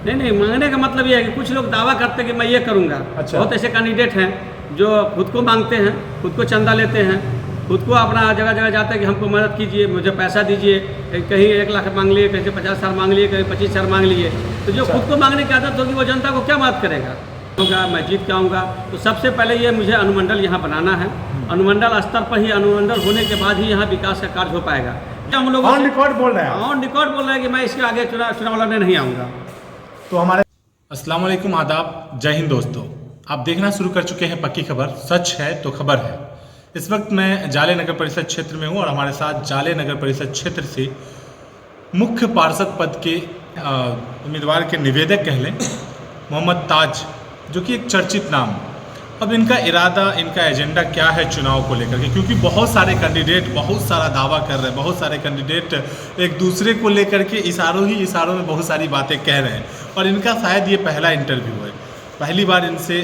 नहीं नहीं, मांगने का मतलब ये है कि कुछ लोग दावा करते हैं कि मैं ये करूँगा। अच्छा। बहुत ऐसे कैंडिडेट हैं जो खुद को मांगते हैं, खुद को चंदा लेते हैं, खुद को अपना जगह जगह जाते हैं कि हमको मदद कीजिए, मुझे पैसा दीजिए। कहीं 1 लाख मांग लिए, कहीं से 50,000 मांग लिए, कहीं 25,000 मांग लिए। तो जो अच्छा। खुद को मांगने की आदत होगी वो जनता को क्या मदद करेगा? होगा मैं जीत के आऊँगा। तो सबसे पहले ये मुझे अनुमंडल यहाँ बनाना है। अनुमंडल स्तर पर ही, अनुमंडल होने के बाद ही यहाँ विकास का कार्य हो पाएगा। क्या हम लोग ऑन रिकॉर्ड बोल रहे हैं आप? ऑन रिकॉर्ड बोल रहे हैं कि मैं इसके आगे चुनाव लड़ने नहीं आऊँगा। तो हमारे अस्सलाम वालेकुम, आदाब, जय हिंद दोस्तों। आप देखना शुरू कर चुके हैं पक्की खबर, सच है तो खबर है। इस वक्त मैं जाले नगर परिषद क्षेत्र में हूँ और हमारे साथ जाले नगर परिषद क्षेत्र से मुख्य पार्षद पद के उम्मीदवार के निवेदक कह लें, मोहम्मद ताज, जो कि एक चर्चित नाम। अब इनका इरादा, इनका एजेंडा क्या है चुनाव को लेकर के, क्योंकि बहुत सारे कैंडिडेट बहुत सारा दावा कर रहे हैं, बहुत सारे कैंडिडेट एक दूसरे को लेकर के इशारों में बहुत सारी बातें कह रहे हैं। और इनका शायद ये पहला इंटरव्यू है, पहली बार इनसे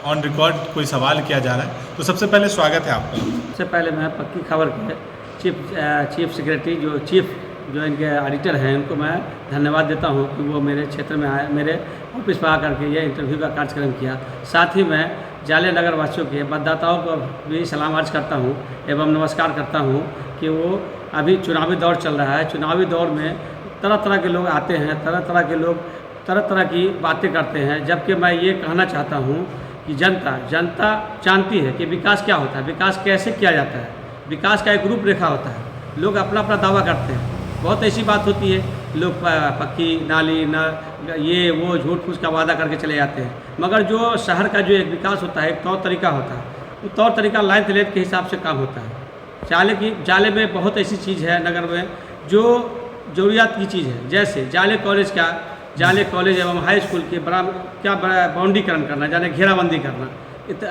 ऑन रिकॉर्ड कोई सवाल किया जा रहा है। तो सबसे पहले स्वागत है आपका। सबसे पहले मैं पक्की खबर के चीफ सेक्रेटरी जो इनके ऑडिटर हैं, उनको मैं धन्यवाद देता हूं कि वो मेरे क्षेत्र में आए, मेरे ऑफिस में आकर के ये इंटरव्यू का कार्यक्रम किया। साथ ही मैं जाले नगर वासियों के मतदाताओं को भी सलाम अर्ज करता हूं एवं नमस्कार करता हूं कि वो अभी चुनावी दौर चल रहा है। चुनावी दौर में तरह तरह के लोग आते हैं, तरह तरह के लोग तरह तरह की बातें करते हैं, जबकि मैं ये कहना चाहता हूँ कि जनता जानती है कि विकास क्या होता है, विकास कैसे किया जाता है, विकास का एक रूपरेखा होता है। लोग अपना अपना दावा करते हैं, बहुत ऐसी बात होती है, लोग पक्की नाली न ये वो झूठ फूस का वादा करके चले जाते हैं। मगर जो शहर का जो एक विकास होता है, एक तौर तरीका होता है, वो तौर तरीका लाइन लेट के हिसाब से काम होता है। जाले में बहुत ऐसी चीज़ है नगर में जो ज़रूरियात की चीज़ है। जैसे जाले कॉलेज एवं हाई स्कूल के क्या बाउंड्रीकरण करना, जाने घेराबंदी करना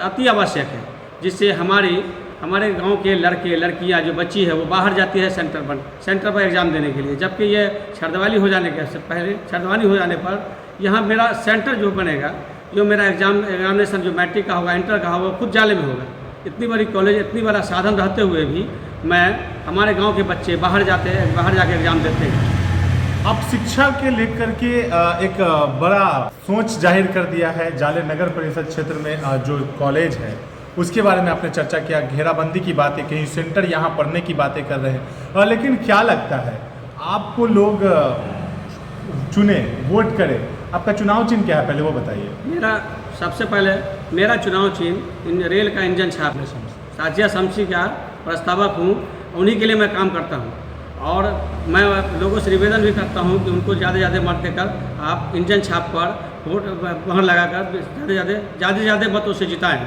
अति आवश्यक है, जिससे हमारे गांव के लड़के लड़कियां जो बच्ची है वो बाहर जाती है सेंटर पर एग्ज़ाम देने के लिए। जबकि ये छरदवाली हो जाने के पहले, छरदवाली हो जाने पर यहाँ मेरा सेंटर जो बनेगा, जो मेरा एग्जामिनेशन जो मैट्रिक का होगा, इंटर का होगा, खुद जाले में होगा। इतनी बड़ी कॉलेज, इतनी बड़ा साधन रहते हुए भी हमारे गाँव के बच्चे बाहर जाके एग्ज़ाम देते हैं। अब शिक्षा के लेकर के एक बड़ा सोच जाहिर कर दिया है। जाले नगर परिषद क्षेत्र में जो कॉलेज है उसके बारे में आपने चर्चा किया, घेराबंदी की बातें, कहीं सेंटर यहाँ पढ़ने की बातें कर रहे हैं। लेकिन क्या लगता है आपको, लोग चुने, वोट करें, आपका चुनाव चिन्ह क्या है, पहले वो बताइए। सबसे पहले मेरा चुनाव चिन्ह रेल का इंजन छाप, साजिया शमसी का प्रस्तावक हूँ, उन्हीं के लिए मैं काम करता हूँ। और मैं लोगों से निवेदन भी करता हूं कि उनको ज़्यादा मत देकर आप इंजन छाप पर वोट मोहर लगाकर ज़्यादा मतों से जिताएं।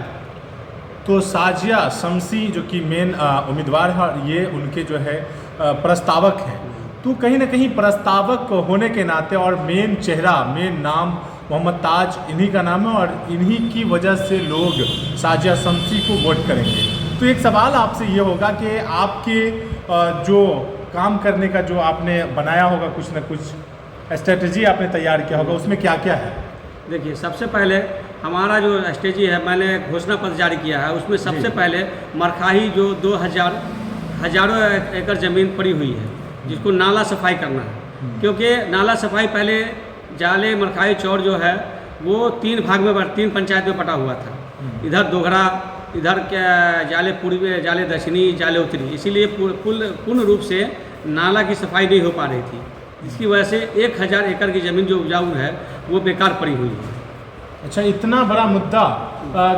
तो साजिया शमसी जो कि मेन उम्मीदवार है, ये उनके जो है प्रस्तावक हैं। तो कहीं ना कहीं प्रस्तावक होने के नाते और मेन चेहरा, मेन नाम मोहम्मद ताज इन्हीं का नाम है और इन्हीं की वजह से लोग साजिया शमसी को वोट करेंगे। तो एक सवाल आपसे ये होगा कि आपके जो काम करने का जो आपने बनाया होगा, कुछ ना कुछ स्ट्रेटजी आपने तैयार किया होगा, उसमें क्या क्या है? देखिए, सबसे पहले हमारा जो स्ट्रेटजी है, मैंने घोषणा पत्र जारी किया है। उसमें सबसे पहले मरखाही जो 2,000 एकड़ ज़मीन पड़ी हुई है, जिसको नाला सफाई करना है। क्योंकि नाला सफाई पहले जाले मरखाही चौर जो है वो 3 भाग में, 3 पंचायत में बटा हुआ था। इधर दोघरा, इधर जाले पूर्वी, जाले दक्षिणी, जाले उत्तरी। इसीलिए पूर्ण रूप से नाला की सफाई नहीं हो पा रही थी, जिसकी वजह से 1,000 एकड़ की ज़मीन जो उपजाऊ है वो बेकार पड़ी हुई है। अच्छा, इतना बड़ा मुद्दा,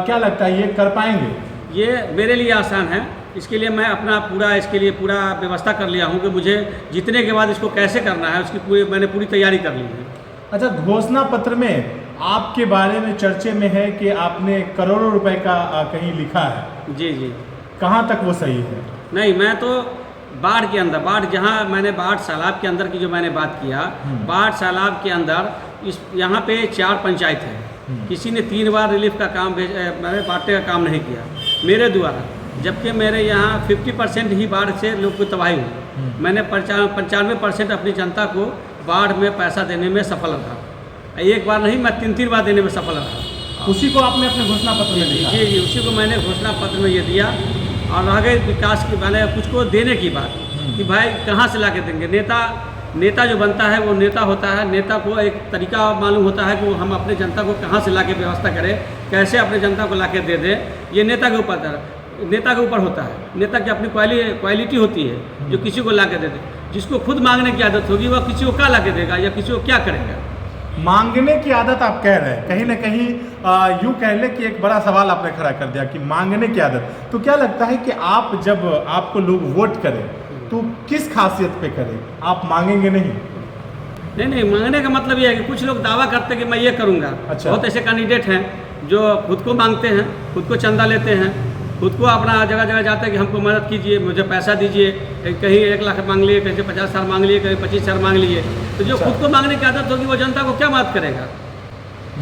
क्या लगता है ये कर पाएंगे? ये मेरे लिए आसान है। इसके लिए मैं इसके लिए पूरा व्यवस्था कर लिया हूँ कि मुझे जीतने के बाद इसको कैसे करना है, उसकी मैंने पूरी तैयारी कर ली है। अच्छा, घोषणा पत्र में आपके बारे में चर्चे में है कि आपने करोड़ों रुपए का कहीं लिखा है। जी। कहाँ तक वो सही है? नहीं, मैं तो बाढ़ जहाँ मैंने बाढ़ सैलाब के अंदर की जो मैंने बात किया, बाढ़ सैलाब के अंदर यहाँ पे 4 पंचायत है। किसी ने 3 बार रिलीफ का काम मैंने बांटने का काम नहीं किया मेरे द्वारा, जबकि मेरे यहाँ 50% ही बाढ़ से लोग को तबाही हुई। मैंने 95% अपनी जनता को बाढ़ में पैसा देने में सफल रहा। एक बार नहीं, मैं 3 बार देने में सफल रहा। उसी को आपने अपने घोषणा पत्र में लिखा? जी, उसी को मैंने घोषणा पत्र में ये दिया। और रह गई विकास की, मैंने कुछ को देने की बात कि भाई कहाँ से ला के देंगे। नेता जो बनता है वो नेता होता है, नेता को एक तरीका मालूम होता है कि वो हम अपने जनता को कहाँ से ला के व्यवस्था करें, कैसे अपने जनता को ला के दे दें, ये नेता के ऊपर होता है। नेता की अपनी क्वालिटी होती है जो किसी को ला के दे दे। जिसको खुद मांगने की आदत होगी वह किसी को क्या ला के देगा या किसी को क्या करेगा। मांगने की आदत आप कह रहे हैं, कहीं ना कहीं यूँ कह ले कि एक बड़ा सवाल आपने खड़ा कर दिया कि मांगने की आदत। तो क्या लगता है कि आप जब आपको लोग वोट करें तो किस खासियत पे करें, आप मांगेंगे नहीं? नहीं, मांगने का मतलब ये है कि कुछ लोग दावा करते हैं कि मैं ये करूँगा। अच्छा। बहुत ऐसे कैंडिडेट हैं जो खुद को मांगते हैं, खुद को चंदा लेते हैं, खुद को अपना जगह जगह जाते हैं कि हमको मदद कीजिए, मुझे पैसा दीजिए। कहीं 1 लाख मांग लिए, कहीं 50,000 मांग लिए, कहीं 25,000 मांग लिए। तो जो खुद को मांगने की आदत होगी वो जनता को क्या मदद करेगा,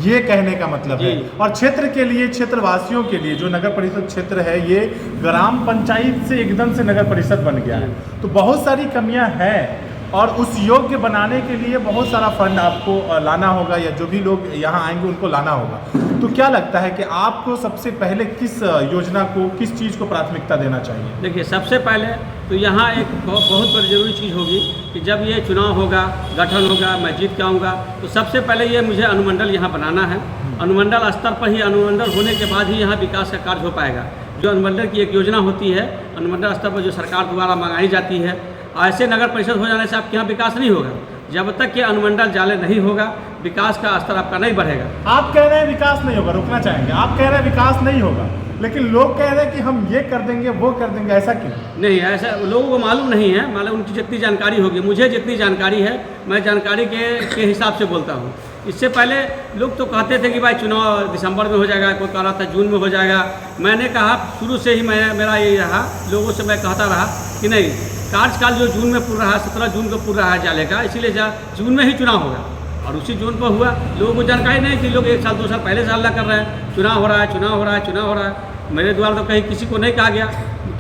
ये कहने का मतलब है। जी। और क्षेत्र के लिए, क्षेत्रवासियों के लिए जो नगर परिषद क्षेत्र है ये ग्राम पंचायत से एकदम से नगर परिषद बन गया है, तो बहुत सारी कमियां हैं और उस योग्य बनाने के लिए बहुत सारा फंड आपको लाना होगा या जो भी लोग यहाँ आएंगे उनको लाना होगा। तो क्या लगता है कि आपको सबसे पहले किस योजना को, किस चीज़ को प्राथमिकता देना चाहिए? देखिए, सबसे पहले तो यहाँ एक बहुत बड़ी ज़रूरी चीज़ होगी कि जब ये चुनाव होगा, गठन होगा, मैं जीत के आऊँगा, तो सबसे पहले ये मुझे अनुमंडल यहाँ बनाना है। अनुमंडल स्तर पर ही, अनुमंडल होने के बाद ही यहाँ विकास का कार्य हो पाएगा। जो अनुमंडल की एक योजना होती है, अनुमंडल स्तर पर जो सरकार द्वारा मंगाई जाती है, ऐसे नगर परिषद हो जाने से आपके यहाँ विकास नहीं होगा। जब तक कि अनुमंडल जाले नहीं होगा, विकास का स्तर आपका नहीं बढ़ेगा। आप कह रहे हैं विकास नहीं होगा, रुकना चाहेंगे। आप कह रहे हैं विकास नहीं होगा, लेकिन लोग कह रहे हैं कि हम ये कर देंगे, वो कर देंगे, ऐसा क्यों? नहीं, ऐसा लोगों को मालूम नहीं है। मतलब उनकी जितनी जानकारी होगी, मुझे जितनी जानकारी है, मैं जानकारी के हिसाब से बोलता हूँ। इससे पहले लोग तो कहते थे कि भाई चुनाव दिसंबर में हो जाएगा, कोई कह रहा था जून में हो जाएगा। मैंने कहा, शुरू से ही मेरा यही रहा, लोगों से मैं कहता रहा कि नहीं, कार्यकाल जो जून में पूरा रहा, 17 जून को पूरा रहा जाले का, इसीलिए जून में ही चुनाव होगा। और उसी जून पर हुआ। लोगों को जानकारी नहीं कि लोग 1 साल 2 साल पहले से हल्ला कर रहे हैं, चुनाव हो रहा है, चुनाव हो रहा है, चुनाव हो रहा है। मेरे द्वारा तो कहीं किसी को नहीं कहा गया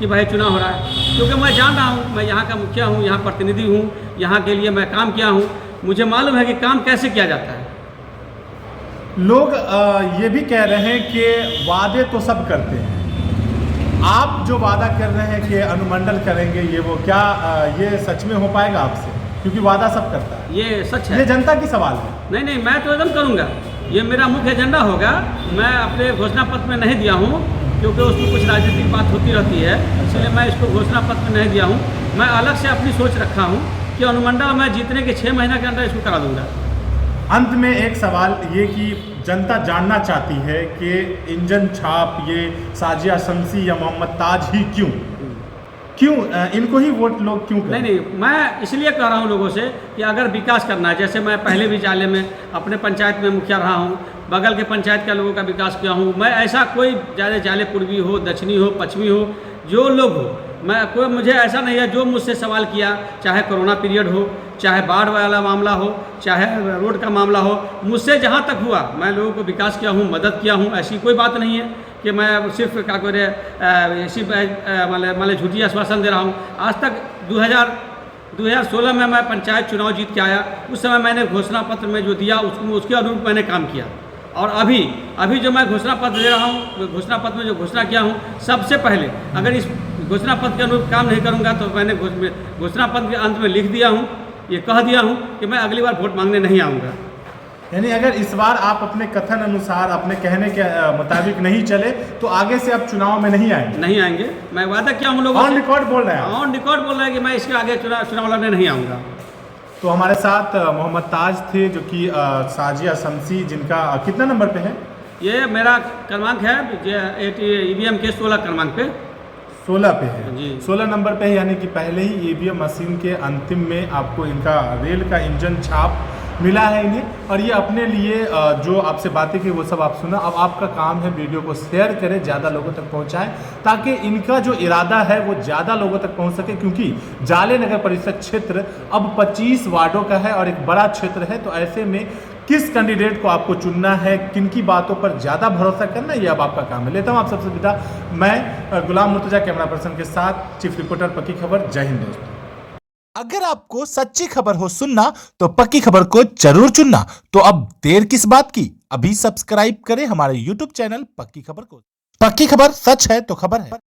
कि भाई चुनाव हो रहा है, क्योंकि मैं जान रहा हूँ, मैं यहाँ का मुखिया हूँ, यहाँ प्रतिनिधि हूँ, यहाँ के लिए मैं काम किया हूँ, मुझे मालूम है कि काम कैसे किया जाता है। लोग ये भी कह रहे हैं कि वादे तो सब करते हैं, आप जो वादा कर रहे हैं कि अनुमंडल करेंगे ये वो, क्या ये सच में हो पाएगा आपसे? क्योंकि वादा सब करता है। ये सच है, ये जनता की सवाल है। नहीं, मैं तो एकदम करूँगा। ये मेरा मुख्य एजेंडा होगा। मैं अपने घोषणा पत्र में नहीं दिया हूँ, क्योंकि उसमें कुछ राजनीतिक बात होती रहती है, इसलिए मैं इसको घोषणा पत्र में नहीं दिया हूँ। मैं अलग से अपनी सोच रखा हूँ कि अनुमंडल मैं जीतने के 6 महीने के अंदर इसको करा दूँगा। अंत में एक सवाल ये कि जनता जानना चाहती है कि इंजन छाप, ये साजिया शमसी या मोहम्मद ताज ही क्यों इनको ही वोट लोग क्यों करें? नहीं, मैं इसलिए कह रहा हूँ लोगों से कि अगर विकास करना है, जैसे मैं पहले भी जाले में अपने पंचायत में मुखिया रहा हूँ, बगल के पंचायत के लोगों का विकास किया हूँ। मैं ऐसा कोई ज़्यादा जाले पूर्वी हो, दक्षिणी हो, पश्चिमी हो, जो लोग हो, मुझे ऐसा नहीं है जो मुझसे सवाल किया, चाहे कोरोना पीरियड हो, चाहे बाढ़ वाला मामला हो, चाहे रोड का मामला हो, मुझसे जहाँ तक हुआ मैं लोगों को विकास किया हूँ, मदद किया हूँ। ऐसी कोई बात नहीं है कि मैं सिर्फ क्या करे ऐसी मतलब झूठी आश्वासन दे रहा हूँ। आज तक 2016 में मैं पंचायत चुनाव जीत के आया, उस समय मैंने घोषणा पत्र में जो दिया उसके अनुरूप मैंने काम किया। और अभी जो मैं घोषणा पत्र दे रहा हूँ, घोषणा पत्र में जो घोषणा किया हूँ, सबसे पहले अगर इस घोषणा पत्र के अनुरूप काम नहीं करूँगा तो मैंने घोषणा पत्र के अंत में लिख दिया हूँ, ये कह दिया हूँ कि मैं अगली बार वोट मांगने नहीं आऊँगा। यानी अगर इस बार आप अपने कथन अनुसार, अपने कहने के मुताबिक नहीं चले तो आगे से आप चुनाव में नहीं आएंगे? मैं वादा किया हूँ लोगों से। ऑन रिकॉर्ड बोल रहे हैं? ऑन रिकॉर्ड बोल रहे हैं कि मैं इसके आगे चुनाव लड़ने नहीं आऊँगा। तो हमारे साथ मोहम्मद ताज थे, जो कि साजिया शमसी, जिनका कितना नंबर पे है? ये मेरा क्रमांक है EVM के 16 क्रमांक पे। 16 पे है जी, 16 नंबर पे है। यानी कि पहले ही EVM मशीन के अंतिम में आपको इनका रेल का इंजन छाप मिला है इन्हें। और ये अपने लिए जो आपसे बातें की वो सब आप सुना। अब आपका काम है वीडियो को शेयर करें, ज़्यादा लोगों तक पहुंचाएं, ताकि इनका जो इरादा है वो ज़्यादा लोगों तक पहुंच सके। क्योंकि जाले नगर परिषद क्षेत्र अब 25 वार्डों का है और एक बड़ा क्षेत्र है। तो ऐसे में किस कैंडिडेट को आपको चुनना है, किनकी बातों पर ज़्यादा भरोसा करना, ये अब आपका काम है। लेता हूँ आप सबसे विदा। मैं गुलाम मुर्तजा, कैमरा पर्सन के साथ चीफ रिपोर्टर पक्की खबर। जय हिंद दोस्तों। अगर आपको सच्ची खबर हो सुनना तो पक्की खबर को जरूर चुनना। तो अब देर किस बात की, अभी सब्सक्राइब करें हमारे YouTube चैनल पक्की खबर को। पक्की खबर, सच है तो खबर है।